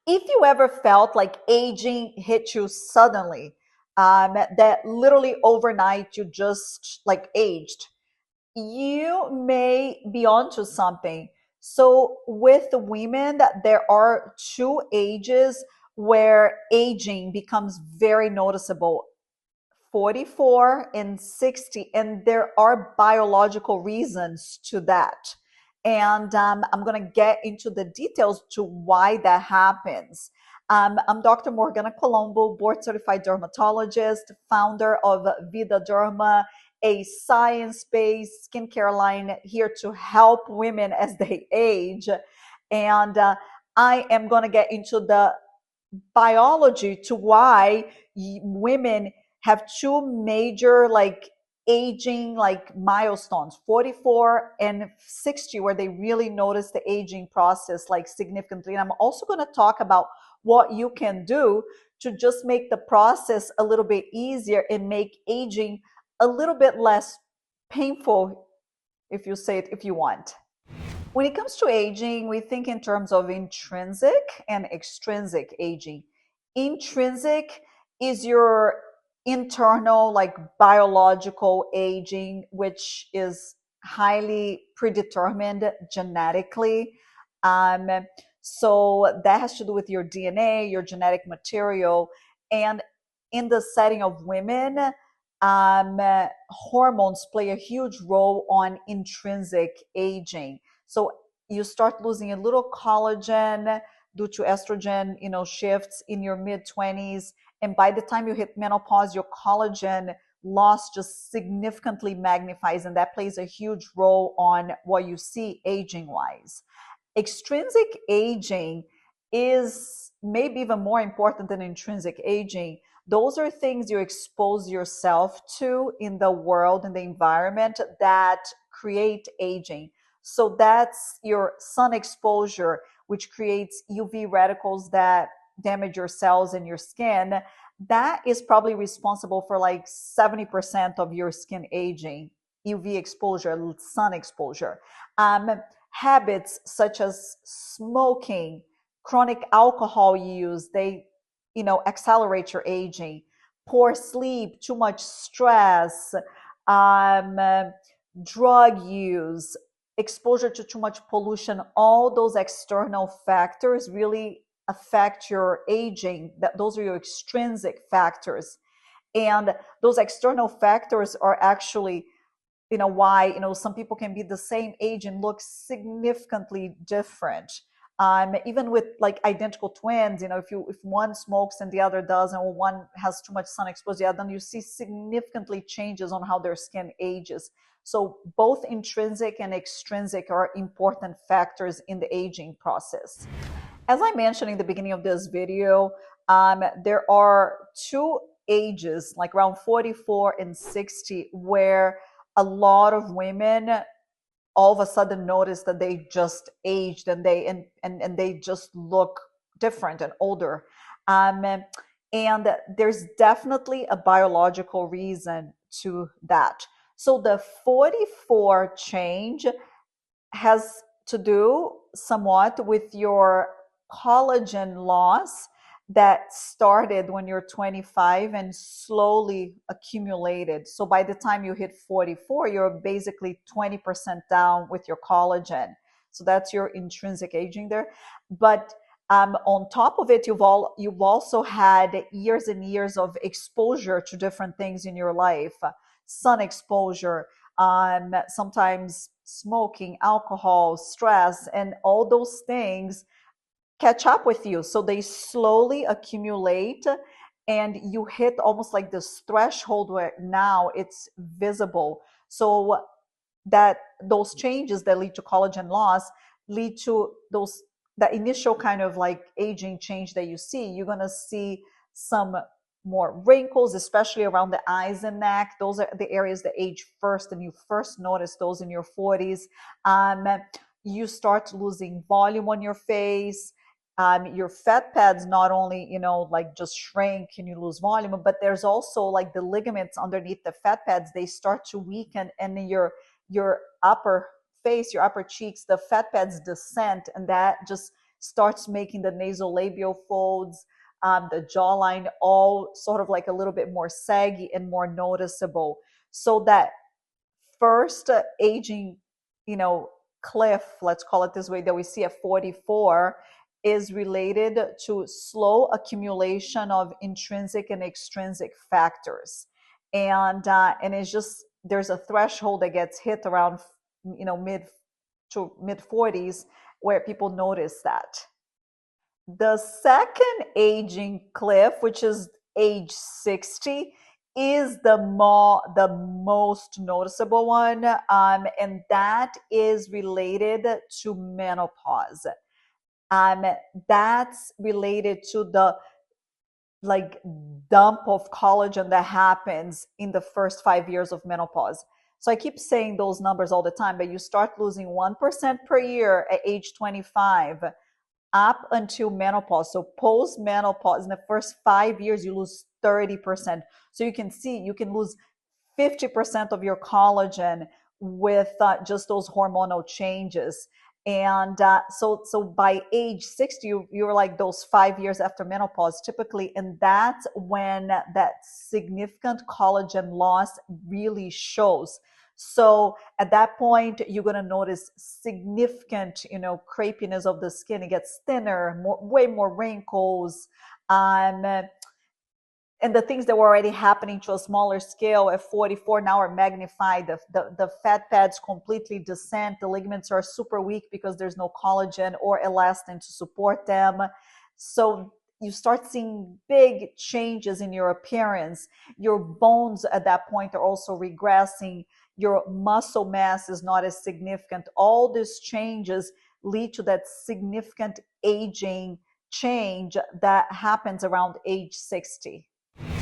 If you ever felt like aging hit you suddenly, that literally overnight you just like aged, you may be onto something. So with the women, there are two ages where aging becomes very noticeable: 44 and 60, and there are biological reasons to that. And I'm going to get into the details to why that happens. I'm Dr. Morgana Colombo, board certified dermatologist, founder of Vida Derma, a science based skincare line here to help women as they age. And I am going to get into the biology to why women have two major like aging like milestones: 44 and 60, where they really notice the aging process like significantly. And I'm also going to talk about what you can do to just make the process a little bit easier and make aging a little bit less painful, if you say it, if you want. When it comes to aging, we think in terms of intrinsic and extrinsic aging. Intrinsic is your internal, like biological aging, which is highly predetermined genetically. Um, so that has to do with your DNA, your genetic material. And in the setting of women, hormones play a huge role on intrinsic aging. So you start losing a little collagen due to estrogen, shifts in your mid 20s. And by the time you hit menopause, your collagen loss just significantly magnifies. And that plays a huge role on what you see aging wise. Extrinsic aging is maybe even more important than intrinsic aging. Those are things you expose yourself to in the world and the environment that create aging. So that's your sun exposure, which creates UV radicals that damage your cells in your skin. That is probably responsible for like 70% of your skin aging. UV exposure, sun exposure. Habits such as smoking, chronic alcohol use, they accelerate your aging. Poor sleep, too much stress, um, drug use, exposure to too much pollution, all those external factors really affect your aging. Those are your extrinsic factors. And those external factors are actually why some people can be the same age and look significantly different. Even with like identical twins, if one smokes and the other doesn't, or one has too much sun exposure, then you see significantly changes on how their skin ages. So both intrinsic and extrinsic are important factors in the aging process. As I mentioned in the beginning of this video, there are two ages, like around 44 and 60, where a lot of women all of a sudden notice that they just aged, and they just look different and older. Um, and there's definitely a biological reason to that. So the 44 change has to do somewhat with your collagen loss that started when you're 25 and slowly accumulated. So by the time you hit 44, you're basically 20% down with your collagen. So that's your intrinsic aging there. But on top of it, you've also had years and years of exposure to different things in your life: sun exposure, sometimes smoking, alcohol, stress, and all those things catch up with you. So they slowly accumulate, and you hit almost like this threshold where now it's visible. So that those changes that lead to collagen loss lead to those that initial kind of like aging change that you see. You're going to see some more wrinkles, especially around the eyes and neck. Those are the areas that age first, and you first notice those in your 40s. You start losing volume on your face. Your fat pads not only like just shrink and you lose volume, but there's also like the ligaments underneath the fat pads, they start to weaken, and then your upper face, your upper cheeks, the fat pads descend, and that just starts making the nasolabial folds, the jawline all sort of like a little bit more saggy and more noticeable. So that first aging, you know, cliff, let's call it this way, that we see at 44 is related to slow accumulation of intrinsic and extrinsic factors. And it's just there's a threshold that gets hit around, you know, mid 40s where people notice that. The second aging cliff, which is age 60, is the most noticeable one, and that is related to menopause. Um, that's related to the like dump of collagen that happens in the first 5 years of menopause. So I keep saying those numbers all the time, but you start losing 1% per year at age 25 up until menopause. So post menopause, in the first 5 years, you lose 30%. So you can see you can lose 50% of your collagen with just those hormonal changes. And so by age 60, you're like those 5 years after menopause typically. And that's when that significant collagen loss really shows. So at that point, you're going to notice significant, you know, crepiness of the skin. It gets thinner, way more wrinkles. Um, and the things that were already happening to a smaller scale at 44 now are magnified. The fat pads completely descend. The ligaments are super weak because there's no collagen or elastin to support them. So you start seeing big changes in your appearance. Your bones at that point are also regressing. Your muscle mass is not as significant. All these changes lead to that significant aging change that happens around age 60.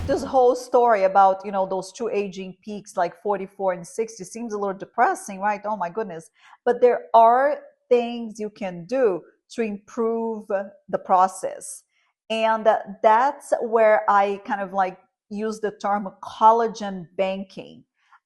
This whole story about, you know, those two aging peaks like 44 and 60 seems a little depressing, right? Oh my goodness. But there are things you can do to improve the process. And that's where I kind of like use the term collagen banking.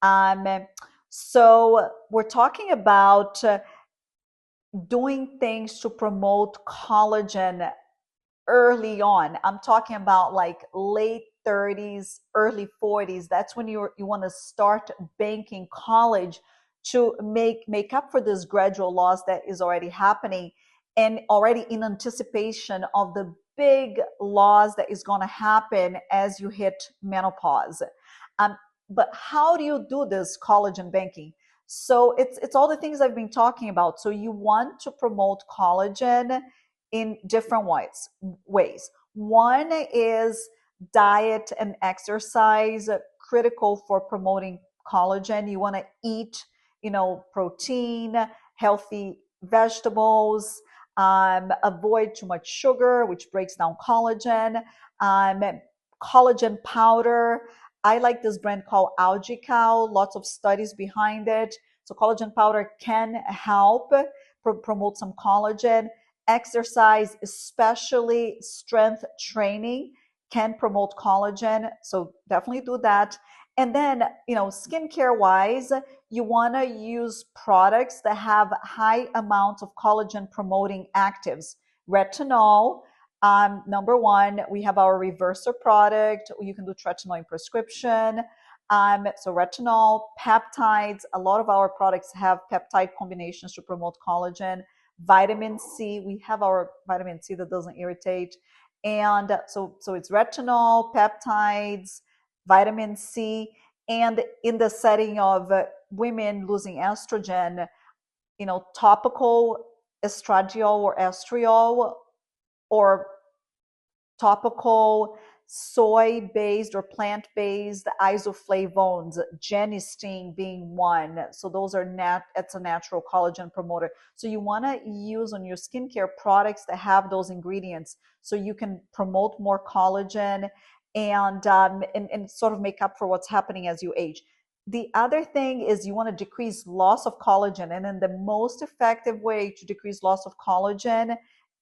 um, so we're talking about doing things to promote collagen early on. I'm talking about like late 30s, early 40s. That's when you want to start banking college to make up for this gradual loss that is already happening, and already in anticipation of the big loss that is going to happen as you hit menopause. Um, but how do you do this collagen banking? So it's all the things I've been talking about. So you want to promote collagen in different ways. One is diet and exercise, critical for promoting collagen. You want to eat, you know, protein, healthy vegetables, avoid too much sugar, which breaks down collagen. Um, Collagen powder. I like this brand called Algae Cow. Lots of studies behind it. So collagen powder can help promote some collagen. Exercise, especially strength training, can promote collagen. So definitely do that. And then, you know, skincare wise, you want to use products that have high amounts of collagen promoting actives. Retinol, number one, we have our reverser product. You can do tretinoin prescription. So retinol, peptides, a lot of our products have peptide combinations to promote collagen. Vitamin C, we have our vitamin C that doesn't irritate. And so it's retinol, peptides, vitamin C. And in the setting of women losing estrogen, you know, topical estradiol or estriol, or topical soy-based or plant-based isoflavones, genistein being one. So those are it's a natural collagen promoter. So you want to use on your skincare products that have those ingredients so you can promote more collagen and sort of make up for what's happening as you age. The other thing is you want to decrease loss of collagen. And then the most effective way to decrease loss of collagen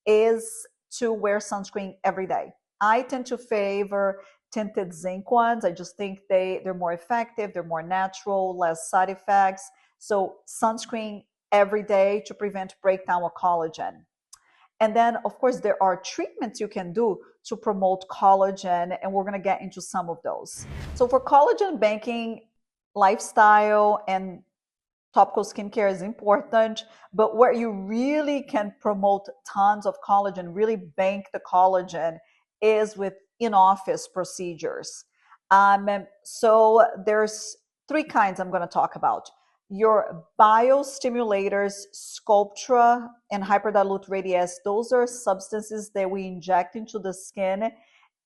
is to wear sunscreen every day. I tend to favor tinted zinc ones. I just think they're more effective, they're more natural, less side effects. So sunscreen every day to prevent breakdown of collagen. And then, of course, there are treatments you can do to promote collagen, and we're going to get into some of those. So, for collagen banking, lifestyle and topical skincare is important, but where you really can promote tons of collagen, really bank the collagen, is with in-office procedures. So there's three kinds I'm going to talk about. Your biostimulators, Sculptra and hyperdilute radiesse, those are substances that we inject into the skin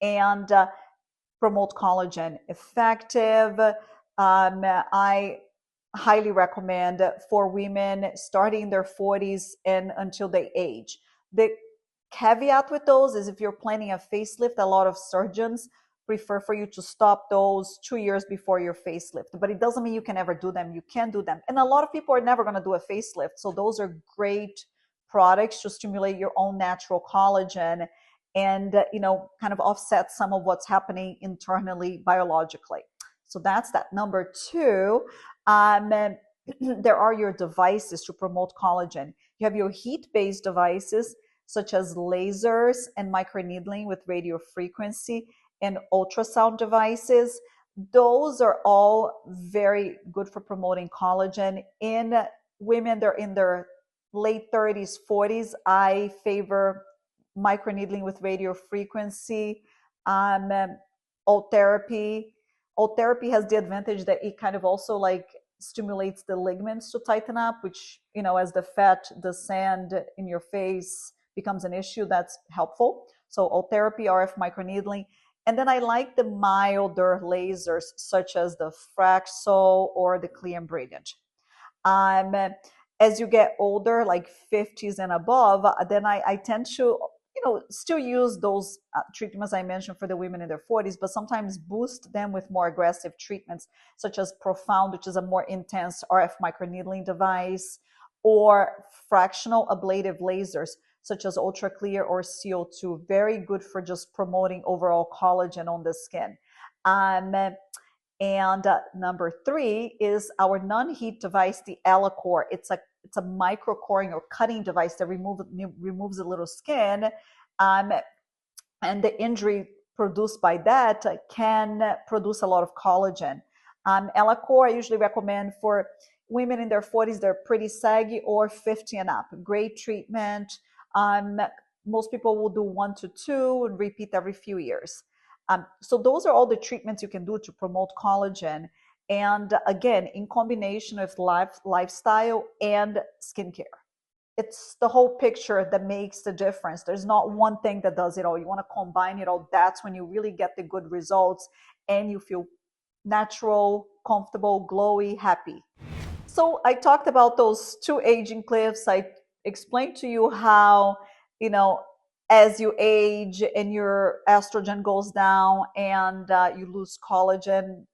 and promote collagen. Effective. I highly recommend for women starting in their 40s and until they age. The caveat with those is if you're planning a facelift, a lot of surgeons prefer for you to stop those 2 years before your facelift. But it doesn't mean you can never do them. You can do them. And a lot of people are never going to do a facelift. So those are great products to stimulate your own natural collagen and kind of offset some of what's happening internally biologically. So that's that. Number two, there are your devices to promote collagen. You have your heat-based devices such as lasers and microneedling with radio frequency and ultrasound devices. Those are all very good for promoting collagen. In women, they're in their late 30s, 40s. I favor microneedling with radio frequency, um, old therapy. Old therapy has the advantage that it kind of also like stimulates the ligaments to tighten up, which, as the fat, the sand in your face becomes an issue, that's helpful. So old therapy, RF microneedling. And then I like the milder lasers, such as the Fraxel or the Clear and Brilliant. Um, as you get older, like 50s and above, then I tend to, still use those treatments I mentioned for the women in their 40s, but sometimes boost them with more aggressive treatments, such as Profound, which is a more intense RF microneedling device, or fractional ablative lasers, such as Ultra Clear or CO2. Very good for just promoting overall collagen on the skin. And number three is our non-heat device, the Elacore. It's a microcoring or cutting device that removes a little skin, um, and the injury produced by that can produce a lot of collagen. Elacore I usually recommend for women in their 40s. They're pretty saggy, or 50 and up. Great treatment. Most people will do 1 to 2 and repeat every few years. So those are all the treatments you can do to promote collagen. And again, in combination with lifestyle and skincare. It's the whole picture that makes the difference. There's not one thing that does it all. You want to combine it all. That's when you really get the good results and you feel natural, comfortable, glowy, happy. So I talked about those two aging cliffs. I explained to you how, you know, as you age and your estrogen goes down and you lose collagen,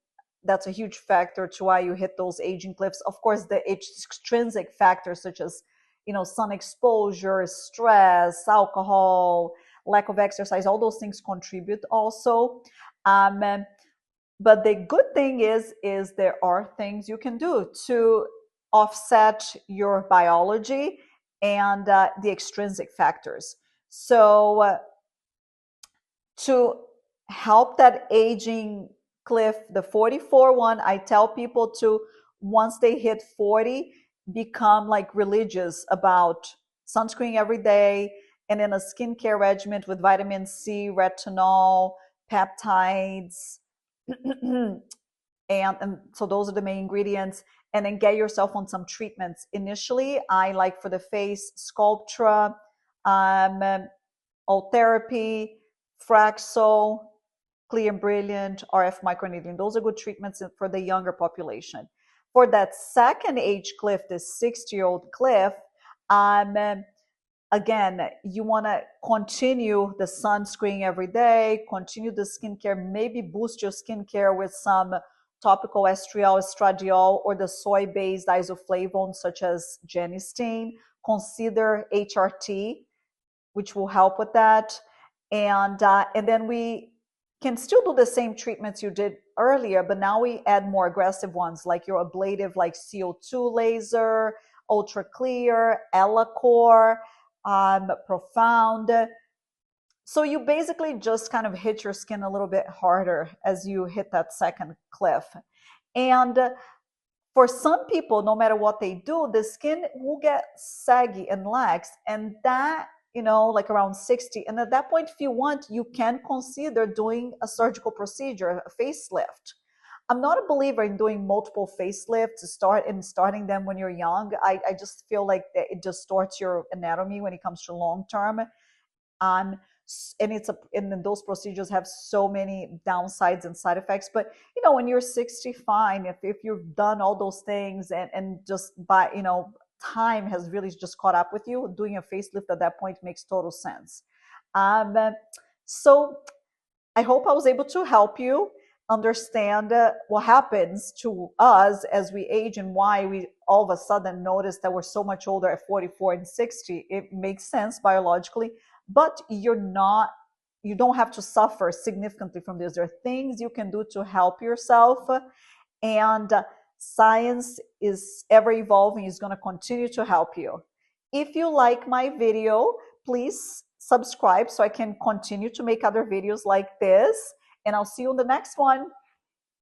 that's a huge factor to why you hit those aging cliffs. Of course, the extrinsic factors such as, sun exposure, stress, alcohol, lack of exercise, all those things contribute also. Um, but the good thing is there are things you can do to offset your biology and the extrinsic factors. So to help that aging cliff, the 44 one, I tell people to, once they hit 40, become like religious about sunscreen every day and then a skincare regimen with vitamin C, retinol, peptides, and so those are the main ingredients. And then get yourself on some treatments. Initially, I like for the face, Sculptra, Alt Therapy, Fraxel, Clear and Brilliant, RF microneedling. Those are good treatments for the younger population. For that second age cliff, the 60-year-old cliff, again, you want to continue the sunscreen every day, continue the skincare, maybe boost your skincare with some topical estriol, estradiol, or the soy-based isoflavones such as genistein. Consider HRT, which will help with that. And then we can still do the same treatments you did earlier, but now we add more aggressive ones like your ablative, like CO2 laser, Ultra Clear, Elacore. profound. So you basically just kind of hit your skin a little bit harder as you hit that second cliff. And for some people, no matter what they do, the skin will get saggy and lax. And that, like around 60. And at that point, if you want, you can consider doing a surgical procedure, a facelift. I'm not a believer in doing multiple facelifts starting them when you're young. I just feel like that it distorts your anatomy when it comes to long term. um, and then those procedures have so many downsides and side effects. But when you're 60, fine. If you've done all those things and just by time has really just caught up with you, doing a facelift at that point makes total sense. um, so I hope I was able to help you understand what happens to us as we age and why we all of a sudden notice that we're so much older at 44 and 60. It makes sense biologically, but you don't have to suffer significantly from this. There are things you can do to help yourself, and science is ever evolving, is going to continue to help you. If you like my video, please subscribe so I can continue to make other videos like this, and I'll see you in the next one.